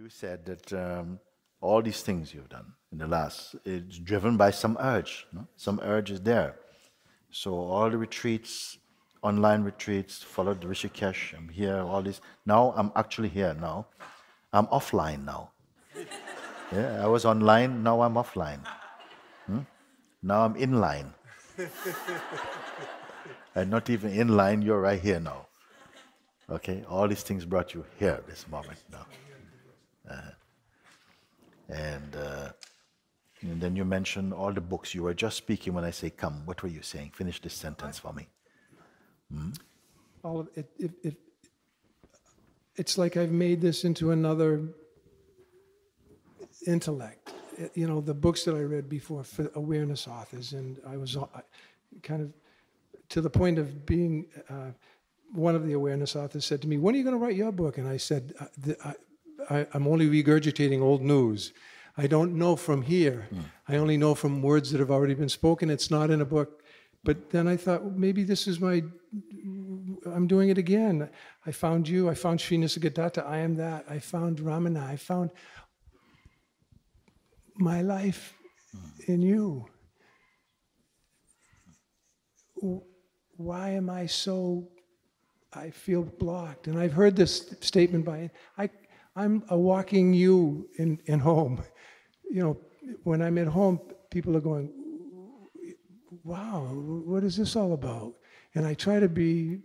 You said that all these things you've done in the last, it's driven by some urge. No? Some urge is there. So all the retreats, online retreats, followed Rishikesh, I'm here, all this. Now I'm actually here now. I'm offline now. Yeah, I was online, now I'm offline. Now I'm in line. And not even in line, you're right here now. Okay, all these things brought you here this moment now. And then you mentioned all the books. You were just speaking when I say come. What were you saying? Finish this sentence for me. All of it, it's like I've made this into another intellect. You know, the books that I read before for awareness authors, and I was kind of to the point of being, one of the awareness authors said to me, "When are you going to write your book?" And I said, I'm only regurgitating old news. I don't know from here. I only know from words that have already been spoken. It's not in a book. But then I thought, well, maybe this is I'm doing it again. I found you. I found Sri Nisargadatta. I am that. I found Ramana. I found my life in you. Why am I feel blocked? And I've heard this statement by, I'm a walking you in home. You know, when I'm at home, people are going, wow, what is this all about? And I try to be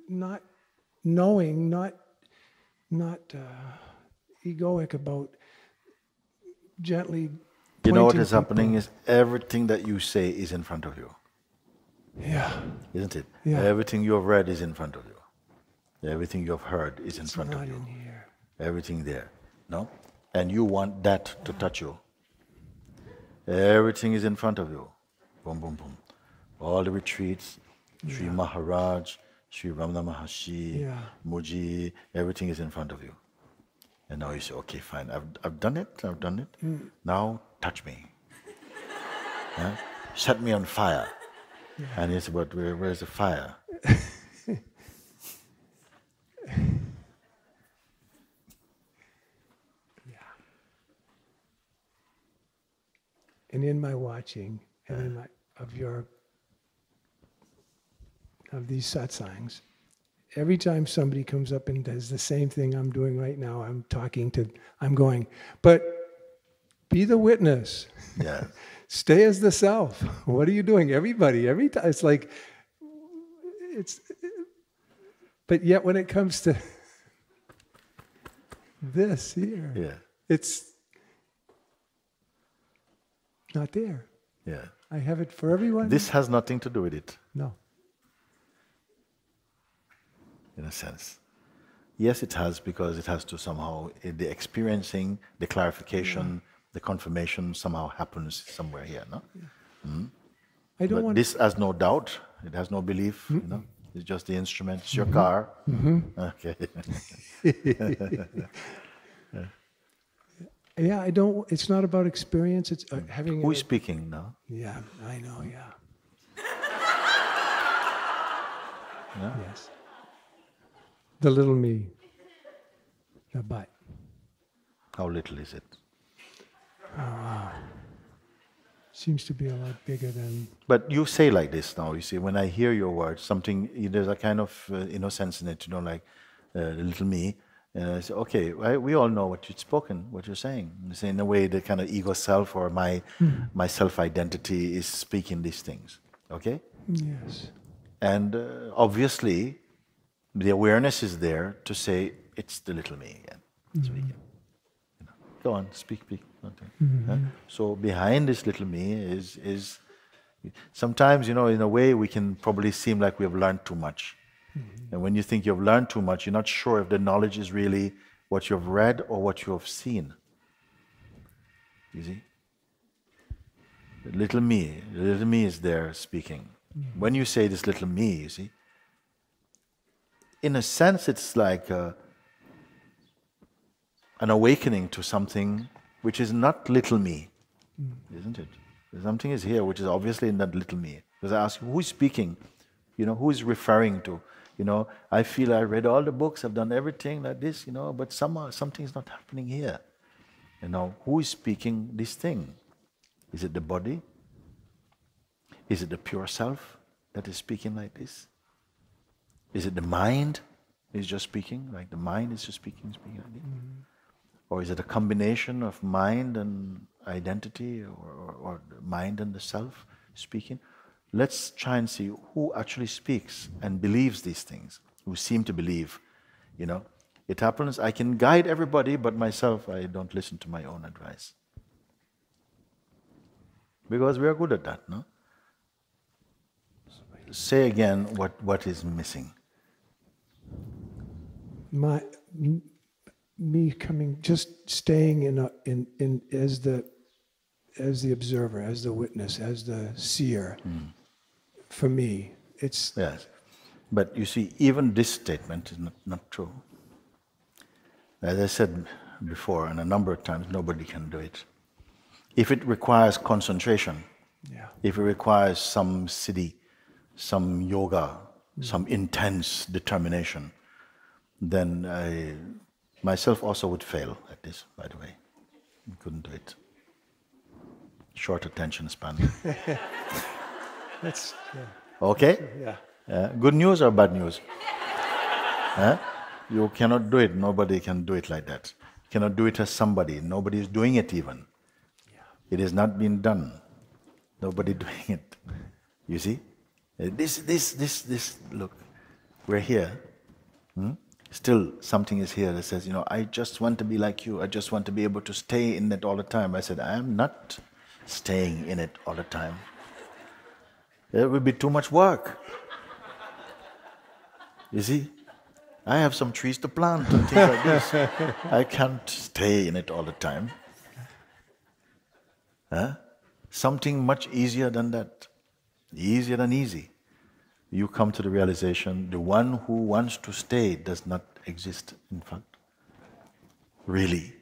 not knowing, not egoic about gently. You know what is happening is everything that you say is in front of you. Yeah. Isn't it? Yeah. Everything you have read is in front of you. Everything you have heard is in front of you. In here. Everything there. No? And you want that to touch you. Everything is in front of you. Boom, boom, boom. All the retreats, Sri Maharaj, Sri Ramana Maharshi, Muji, everything is in front of you. And now you say, okay, fine, I've done it. Now touch me. Set me on fire. And it's about, where's the fire? And in my watching, and in of these satsangs, every time somebody comes up and does the same thing I'm doing right now, I'm going, but be the witness. Yeah. Stay as the self. What are you doing? Every time, it's like, but yet when it comes to this here, it's not there. Yeah. I have it for everyone. This has nothing to do with it. No. In a sense. Yes, it has, because it has to somehow, the experiencing, the clarification, the confirmation somehow happens somewhere here, no? I don't want this has no doubt, it has no belief, you know? It's just the instrument, it's your car. Okay. Yeah, it's not about experience, it's having... Who is speaking now? Yeah, I know, yeah. Yes. The little me. The butt. How little is it? Oh, wow. Seems to be a lot bigger than... But you say like this now, you see, when I hear your words, there's a kind of innocence in it, you know, like the little me. And I say, okay, we all know what you've spoken, what you're saying. You say, in a way, the kind of ego self or my self-identity is speaking these things, okay? Yes. And obviously, the awareness is there to say, it's the little me again. Speaking. You know, go on, speak. So behind this little me is sometimes, you know, in a way we can probably seem like we have learned too much. And when you think you've learned too much, you're not sure if the knowledge is really what you've read or what you have seen. You see? The little me is there speaking. When you say this little me, you see, in a sense it's like an awakening to something which is not little me, isn't it? Something is here which is obviously not little me. Because I ask you, who is speaking? You know, who is referring to? You know, I feel I read all the books, I've done everything like this, you know, but somehow something's not happening here. You know, who is speaking this thing? Is it the body? Is it the pure self that is speaking like this? Is it the mind is just speaking, like the mind is just speaking like this? Or is it a combination of mind and identity, or the mind and the self speaking? Let's try and see who actually speaks and believes these things, who seem to believe, you know. It happens, I can guide everybody, but myself, I don't listen to my own advice. Because we are good at that, no? Say again what is missing. Me coming, just staying in as the observer, as the witness, as the seer. For me, it's yes. But you see, even this statement is not true. As I said before, and a number of times, nobody can do it. If it requires concentration, if it requires some siddhi, some yoga, some intense determination, then I myself also would fail at this, by the way. I couldn't do it. Short attention span. that's Okay? yeah. Good news or bad news? You cannot do it. Nobody can do it like that. You cannot do it as somebody. Nobody is doing it even. It has not been done. Nobody doing it. You see? This, look, we're here. Still something is here that says, you know, I just want to be like you. I just want to be able to stay in it all the time. I said, I am not staying in it all the time. It will be too much work. You see? I have some trees to plant and things like this. I can't stay in it all the time. Something much easier than that. Easier than easy. You come to the realization, the one who wants to stay does not exist, in fact. Really.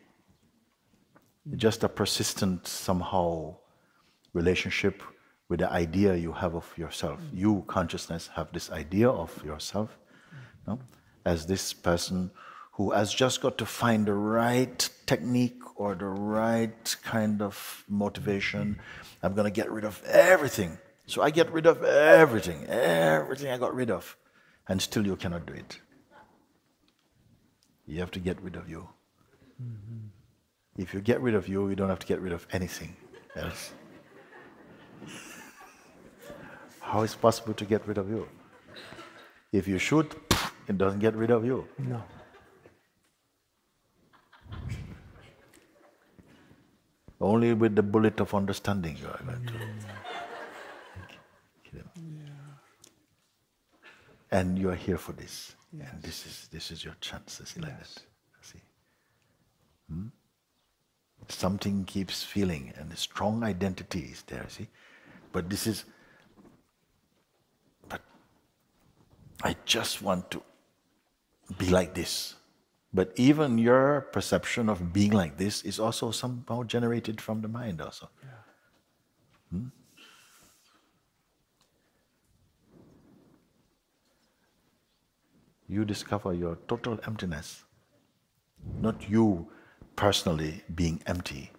Just a persistent, somehow, relationship with the idea you have of yourself. You, consciousness, have this idea of yourself, no? As this person who has just got to find the right technique or the right kind of motivation. I'm going to get rid of everything. So I get rid of everything I got rid of, and still you cannot do it. You have to get rid of you. If you get rid of you, you don't have to get rid of anything else. How is it possible to get rid of you? If you shoot, it doesn't get rid of you. No. Only with the bullet of understanding you are going to kill him. And you are here for this. Yes. And this is your chance. See, like that. See. Something keeps feeling, and a strong identity is there. See, but this is. But I just want to be like this. But even your perception of being like this is also somehow generated from the mind also. You discover your total emptiness. Not you personally being empty.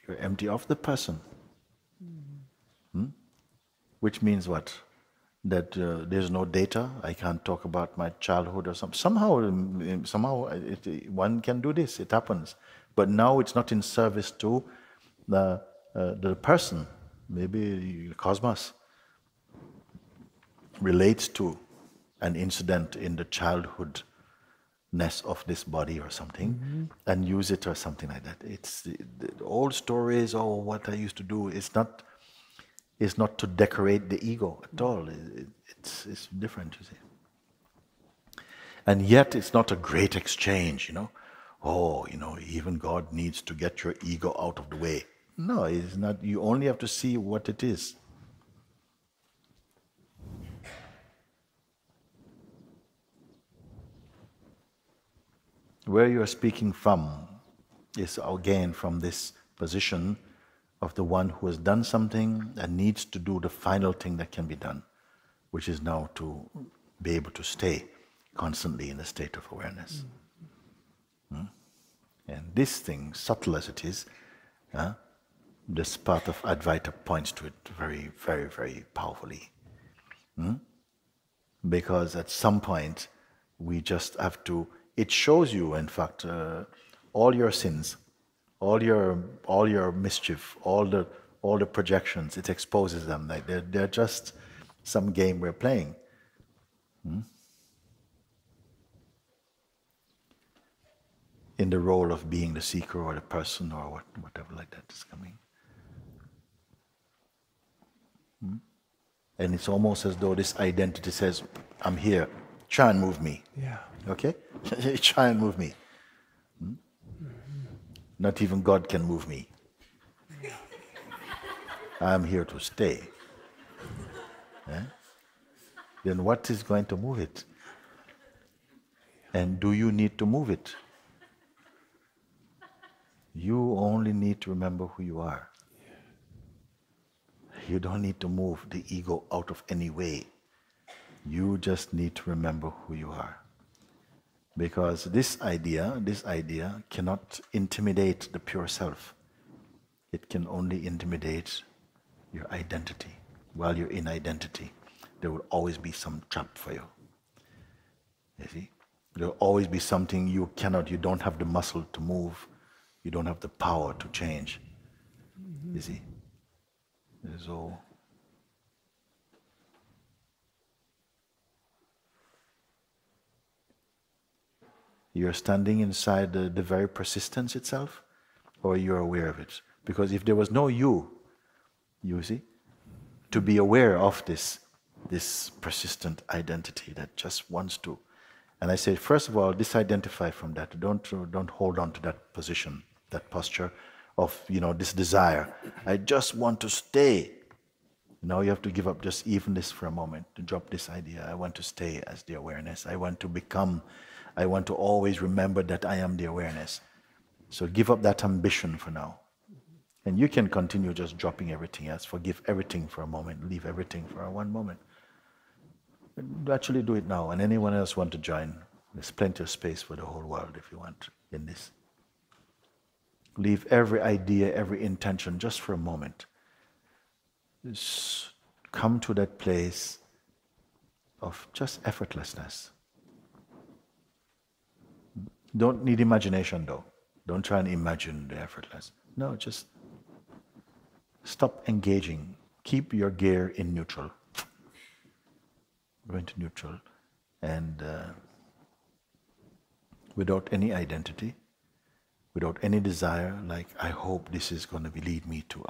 You're empty of the person. Which means what? That there's no data. I can't talk about my childhood or something. Somehow, one can do this. It happens, but now it's not in service to the person. Maybe the cosmos relates to an incident in the childhoodness of this body or something, and use it or something like that. It's the old stories. Oh, what I used to do is not. Is not to decorate the ego at all. It's different, you see. And yet it's not a great exchange, you know. Oh, you know, even God needs to get your ego out of the way. No, it's not. You only have to see what it is. Where you are speaking from is again from this position of the one who has done something and needs to do the final thing that can be done. which is now to be able to stay constantly in a state of awareness. And this thing, subtle as it is, this path of Advaita points to it very, very, very powerfully. Because at some point, we just have to, it shows you, in fact, all your sins, all your mischief, all the projections, it exposes them. Like they're just some game we're playing. In the role of being the seeker or the person or whatever like that is coming. And it's almost as though this identity says, I'm here, try and move me. Yeah. Okay? Try and move me. Not even God can move me. I'm here to stay. Then what is going to move it? And do you need to move it? You only need to remember who you are. You don't need to move the ego out of any way. You just need to remember who you are. Because this idea cannot intimidate the pure self. It can only intimidate your identity. While you're in identity, there will always be some trap for you. You see? There will always be something you don't have the muscle to move. You don't have the power to change. You see? So, you're standing inside the very persistence itself, or you're aware of it? Because if there was no you see, to be aware of this persistent identity that just wants to. And I say, first of all, disidentify from that. Don't hold on to that position, that posture of, this desire. I just want to stay. Now you have to give up just even this for a moment, to drop this idea. I want to stay as the awareness. I want to always remember that I am the awareness. So give up that ambition for now. And you can continue just dropping everything else. Forgive everything for a moment. Leave everything for one moment. Actually do it now. And anyone else want to join, there's plenty of space for the whole world if you want in this. Leave every idea, every intention just for a moment. Just come to that place of just effortlessness. Don't need imagination though. Don't try and imagine the effortless. No, just stop engaging. Keep your gear in neutral. Go into neutral and without any identity, without any desire, like I hope this is going to lead me to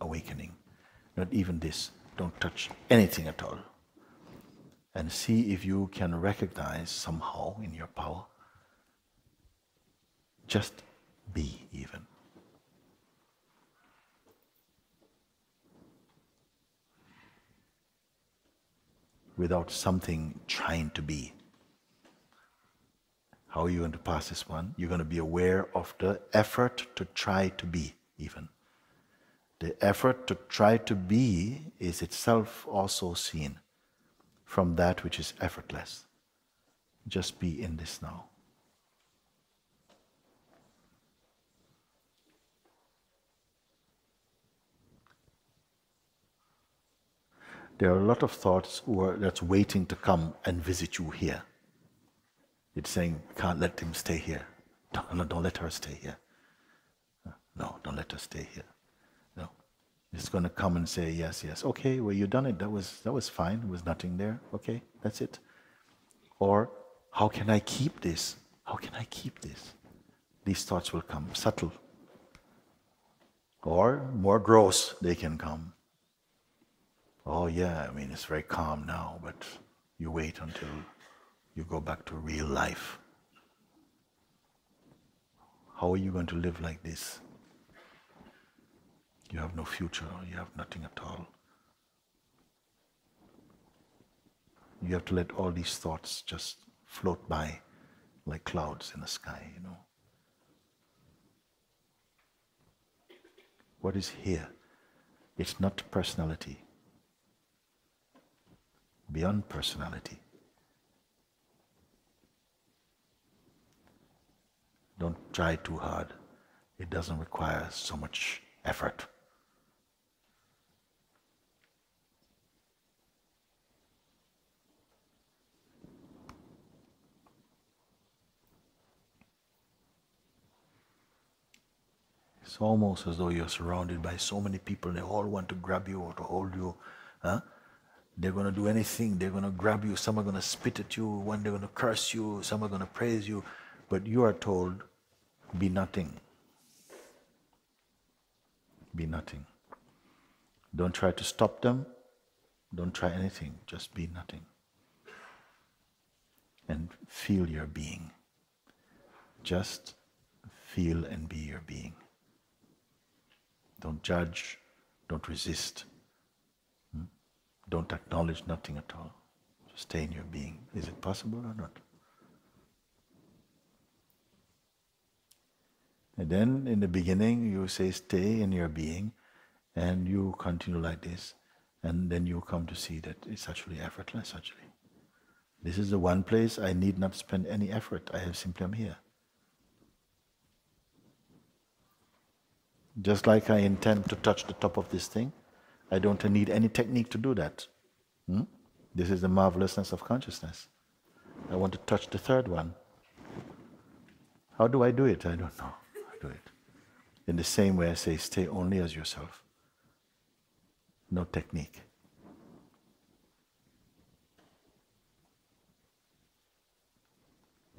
awakening. Not even this. Don't touch anything at all. And see if you can recognize somehow in your power. Just be even. Without something trying to be. How are you going to pass this one? You're going to be aware of the effort to try to be even. The effort to try to be is itself also seen from that which is effortless. Just be in this now. There are a lot of thoughts that's waiting to come and visit you here. It's saying, can't let him stay here. Don't let her stay here. No, don't let her stay here. No. It's going to come and say, yes, yes. Okay, well, you done it. That was fine. There was nothing there. Okay, that's it. Or, how can I keep this? How can I keep this? These thoughts will come, subtle. Or, more gross, they can come. Oh yeah, I mean, it's very calm now, but you wait until you go back to real life. How are you going to live like this? You have no future, you have nothing at all. You have to let all these thoughts just float by like clouds in the sky, What is here? It's not personality. beyond personality. Don't try too hard. It doesn't require so much effort. It's almost as though you're surrounded by so many people. They all want to grab you or to hold you. Huh? They're going to do anything. They're going to grab you. Some are going to spit at you. One, they're going to curse you. Some are going to praise you. But you are told, be nothing. Be nothing. Don't try to stop them. Don't try anything. Just be nothing. And feel your being. Just feel and be your being. Don't judge. Don't resist. Don't acknowledge nothing at all. Just stay in your being. Is it possible or not? And then in the beginning you say stay in your being and you continue like this, and then you come to see that it's actually effortless actually. This is the one place I need not spend any effort. I simply am here. Just like I intend to touch the top of this thing, I don't need any technique to do that. This is the marvelousness of consciousness. I want to touch the third one. How do I do it? I don't know. I do it. In the same way I say, stay only as yourself. No technique.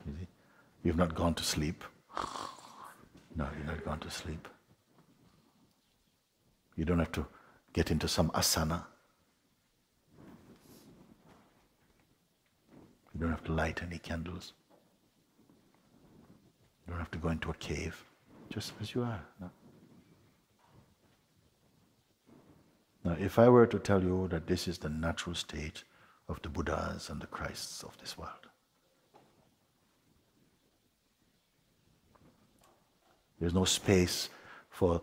You see? You've not gone to sleep. No, you've not gone to sleep. You don't have to get into some asana. You don't have to light any candles. You don't have to go into a cave, just as you are. No. Now, if I were to tell you that this is the natural state of the Buddhas and the Christs of this world, there's no space for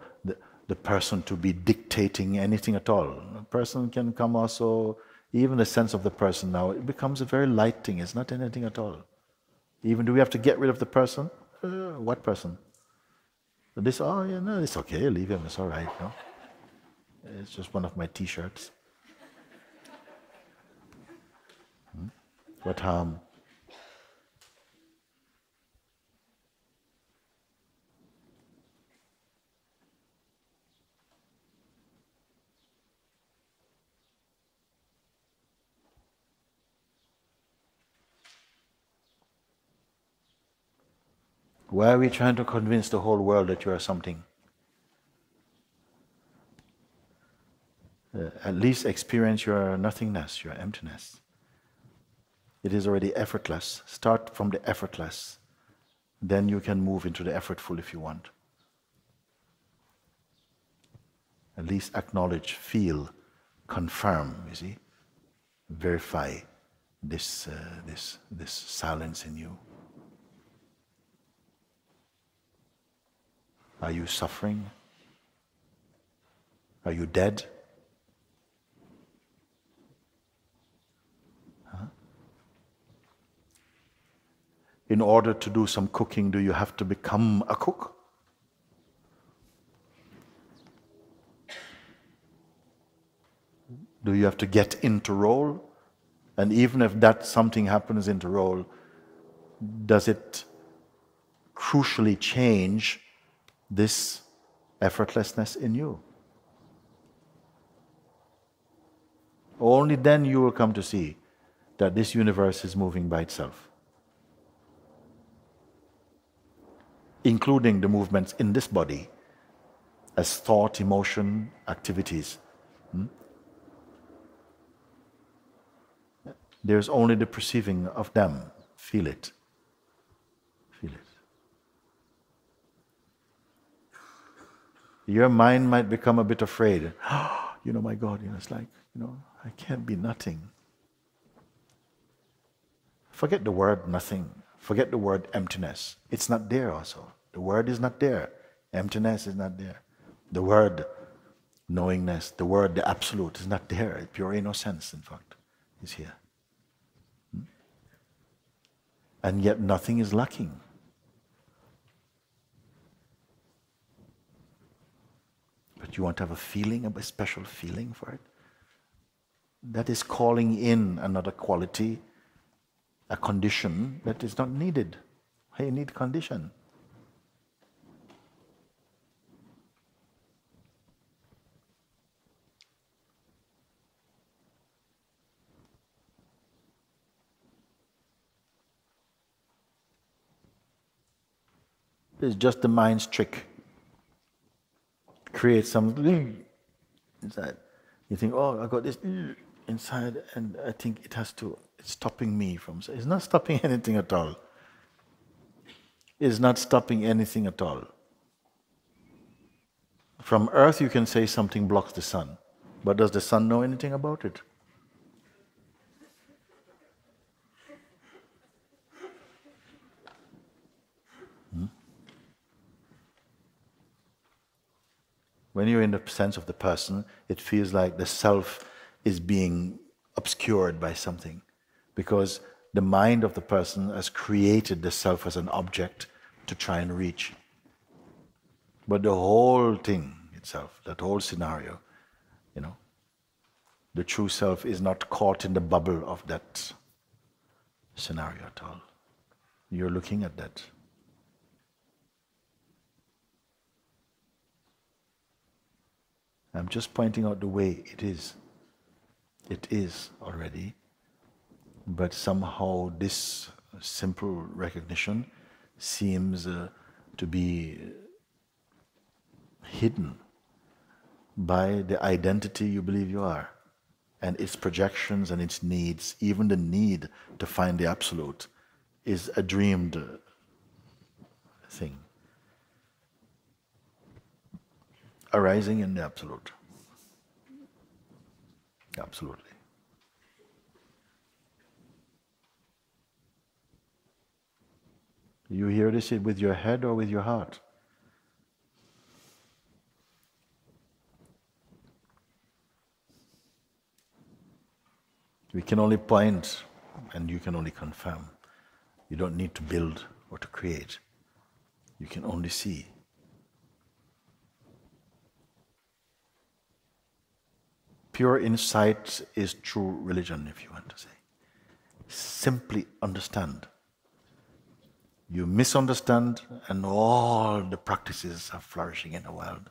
the person to be dictating anything at all. A person can come also, even the sense of the person now, it becomes a very light thing. It's not anything at all. Even do we have to get rid of the person? What person? This, oh yeah, no, it's okay, leave him, it's all right, no? It's just one of my t-shirts. What harm? Why are we trying to convince the whole world that you are something? At least experience your nothingness, your emptiness. It is already effortless. Start from the effortless. Then you can move into the effortful if you want. At least acknowledge, feel, confirm, you see. Verify this silence in you. Are you suffering? Are you dead? Huh? In order to do some cooking, do you have to become a cook? Do you have to get into role? And even if that something happens into role, does it crucially change this effortlessness in you? Only then you will come to see that this universe is moving by itself, including the movements in this body as thought, emotion, activities. There's only the perceiving of them. Feel it. Feel it. Your mind might become a bit afraid. My God, it's like, I can't be nothing. Forget the word nothing. Forget the word emptiness. It's not there also. The word is not there. Emptiness is not there. The word knowingness, the word the absolute is not there. Pure innocence, in fact. is here. And yet nothing is lacking. But you want to have a feeling, a special feeling for it? That is calling in another quality, a condition that is not needed. You need condition. It's just the mind's trick. Create something inside. You think, oh, I got this inside, and I think it's stopping me from. It's not stopping anything at all. It's not stopping anything at all. From Earth, you can say something blocks the sun, but does the sun know anything about it? When you're in the sense of the person, it feels like the self is being obscured by something, because the mind of the person has created the self as an object to try and reach. But the whole thing itself, that whole scenario, the true self is not caught in the bubble of that scenario at all. You're looking at that. I'm just pointing out the way it is. It is already, but somehow this simple recognition seems to be hidden by the identity you believe you are, and its projections and its needs. Even the need to find the Absolute is a dreamed thing, arising in the Absolute. Absolutely. You hear this with your head or with your heart? We can only point and you can only confirm. You don't need to build or to create. You can only see. Pure insight is true religion, if you want to say. Simply understand. You misunderstand and all the practices are flourishing in the world.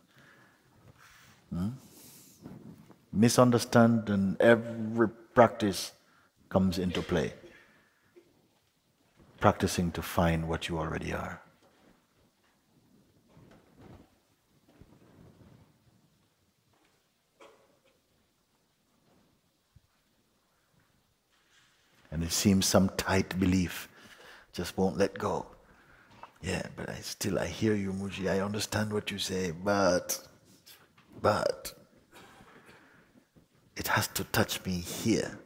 Misunderstand and every practice comes into play. Practicing to find what you already are. And it seems some tight belief just won't let go. Yeah, but I hear you, Muji, I understand what you say, but it has to touch me here.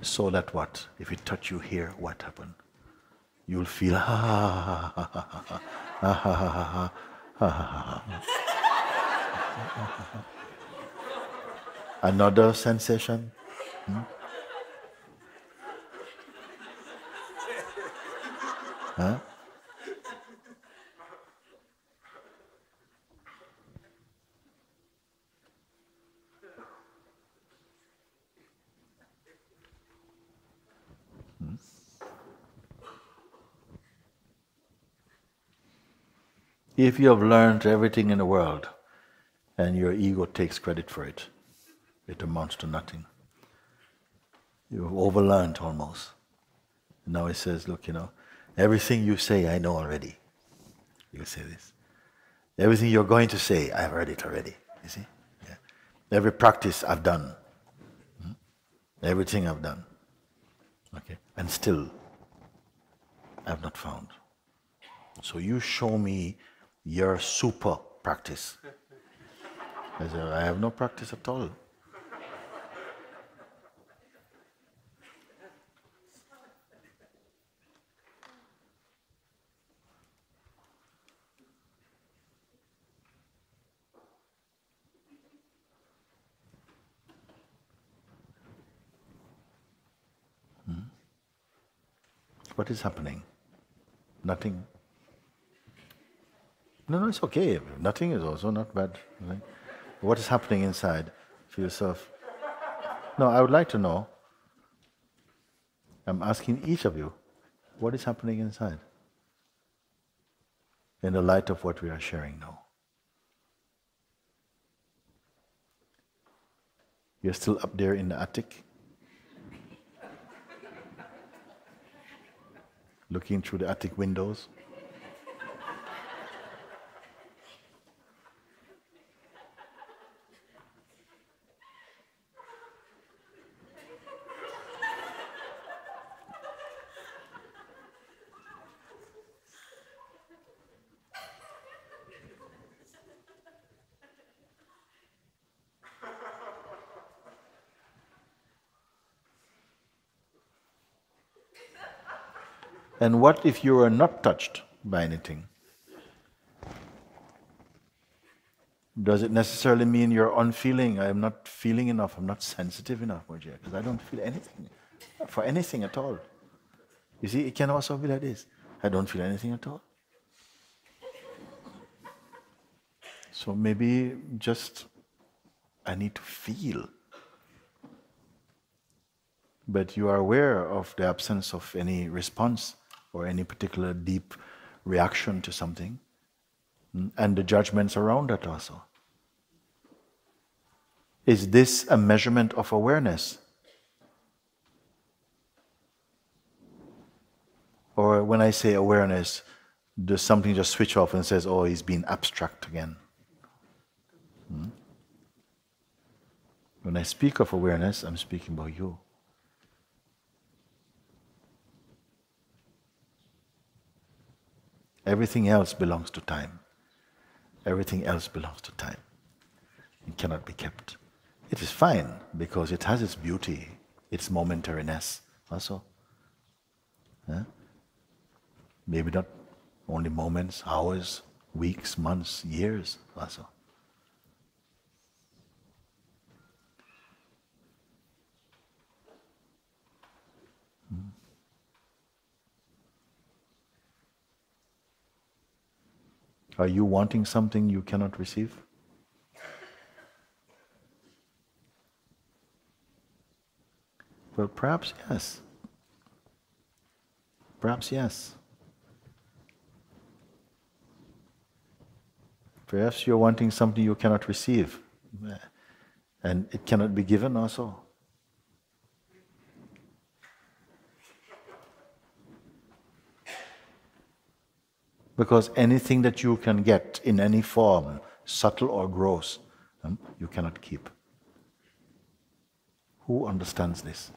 So that what? If it touch you here, what happened? You'll feel ha ha ha ha ha ha ha ha ha ha ha. Another sensation? Huh? If you have learned everything in the world and your ego takes credit for it, it amounts to nothing. You've overlearned almost. Now it says, look, everything you say, I know already. You say this. Everything you're going to say, I've heard it already. You see? Yeah. Every practice I've done. Everything I've done. Okay. And still, I've not found. So you show me your super practice. I say, I have no practice at all. What is happening? Nothing. No, it's okay. Nothing is also not bad. Right? What is happening inside for yourself? No, I would like to know. I'm asking each of you, what is happening inside? In the light of what we are sharing now. You're still up there in the attic? Looking through the attic windows? And what if you are not touched by anything? Does it necessarily mean you're unfeeling? I am not feeling enough, I'm not sensitive enough, because I don't feel anything, for anything at all. You see, it can also be like this. I don't feel anything at all. So maybe just, I need to feel. But you are aware of the absence of any response or any particular deep reaction to something, and the judgments around that also. Is this a measurement of awareness? Or when I say awareness, does something just switch off and says, oh, he's being abstract again? When I speak of awareness, I'm speaking about you. Everything else belongs to time. Everything else belongs to time. It cannot be kept. It is fine because it has its beauty, its momentariness also. Maybe not only moments, hours, weeks, months, years also. Are you wanting something you cannot receive? Well, perhaps yes. Perhaps yes. Perhaps you're wanting something you cannot receive, and it cannot be given also. Because anything that you can get in any form, subtle or gross, you cannot keep. Who understands this?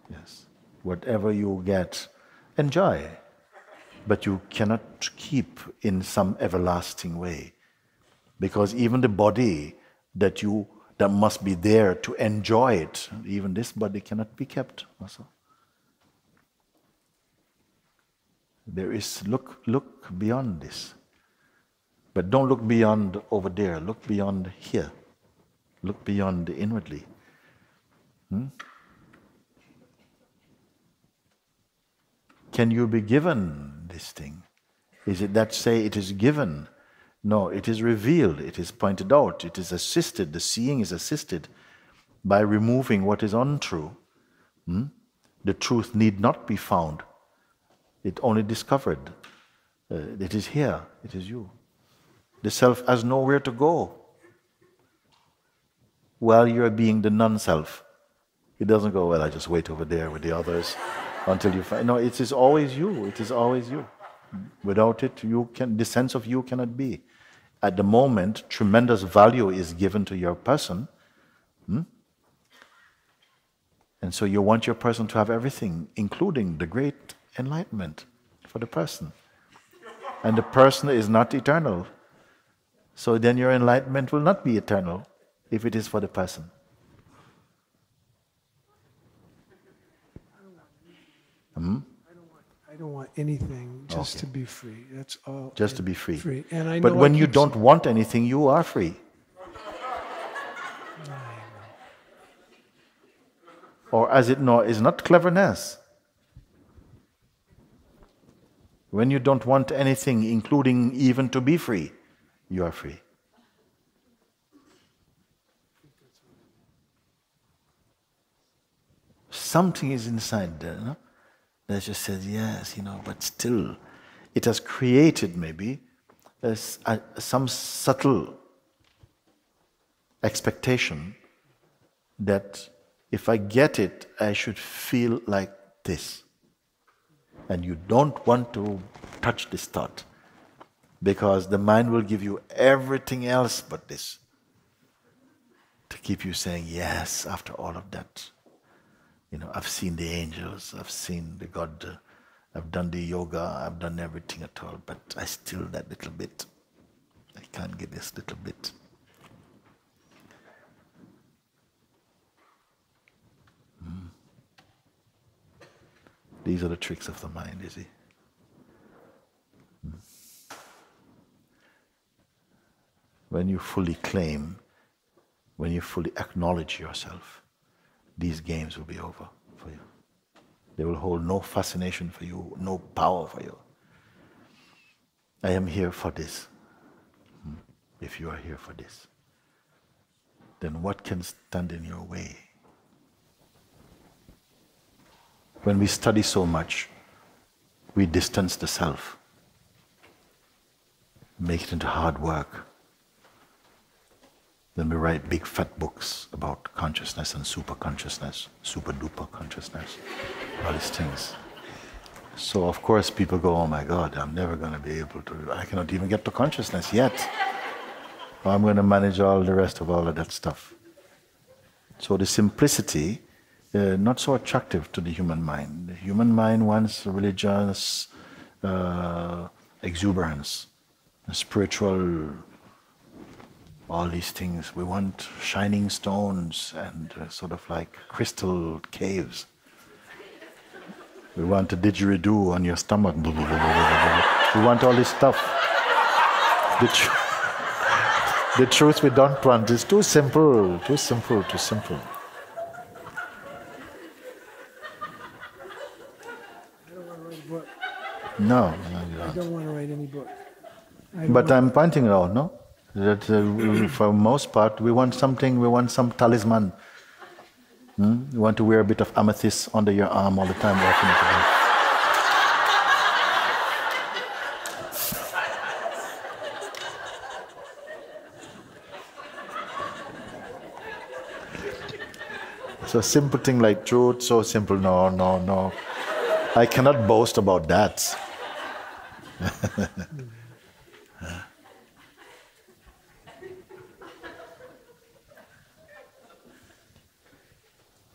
Yes. Whatever you get, enjoy. But you cannot keep in some everlasting way. Because even the body that must be there to enjoy it, even this body cannot be kept also. There is, look beyond this. But don't look beyond over there, look beyond here. Look beyond inwardly. Can you be given this thing? Is it that say it is given? No, it is revealed, it is pointed out, it is assisted, the seeing is assisted by removing what is untrue. The truth need not be found. It only discovered. It is here, it is you. The self has nowhere to go while you're being the non-self. It doesn't go, well, I just wait over there with the others until you find. No, it is always you, it is always you. Without it, the sense of you cannot be. At the moment, tremendous value is given to your person. And so you want your person to have everything, including the great enlightenment for the person. And the person is not eternal. So then your enlightenment will not be eternal if it is for the person. I don't want anything, just to be free. That's all. Just to be free. And I know but when you don't want anything, you are free. Or as it is not cleverness. When you don't want anything, including even to be free, you are free. Something is inside there, no? That just says, yes, but still, it has created maybe some subtle expectation that if I get it, I should feel like this. And you don't want to touch this thought, because the mind will give you everything else but this, to keep you saying, yes, after all of that. I've seen the angels, I've seen the God, I've done the yoga, I've done everything at all, but I still, that little bit, I can't get this little bit. These are the tricks of the mind, you see. When you fully claim, when you fully acknowledge yourself, these games will be over for you. They will hold no fascination for you, no power for you. I am here for this. If you are here for this, then what can stand in your way? When we study so much, we distance the self, make it into hard work. Then we write big fat books about consciousness and super consciousness, super duper consciousness, all these things. So of course people go, oh my God, I'm never going to be able to, I cannot even get to consciousness yet. I'm going to manage all the rest of all of that stuff. So the simplicity, not so attractive to the human mind. The human mind wants religious exuberance, spiritual, all these things. We want shining stones and sort of like crystal caves. We want a didgeridoo on your stomach. We want all this stuff. The truth we don't want is too simple, too simple, too simple. I don't want to write a book. No, you I don't. don't want to write any book. But I'm pointing out, no? That for most part, we want something, we want some talisman. You want to wear a bit of amethyst under your arm all the time, walking into the So simple thing like truth, so simple, no, no, no. I cannot boast about that.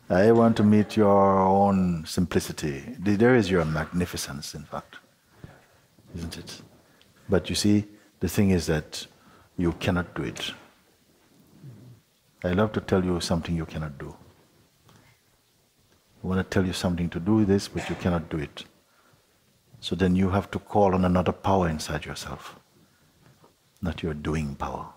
I want to meet your own simplicity. There is your magnificence, in fact, isn't it? But you see, the thing is that you cannot do it. I love to tell you something you cannot do. I want to tell you something to do this, but you cannot do it. So then you have to call on another power inside yourself, not your doing power.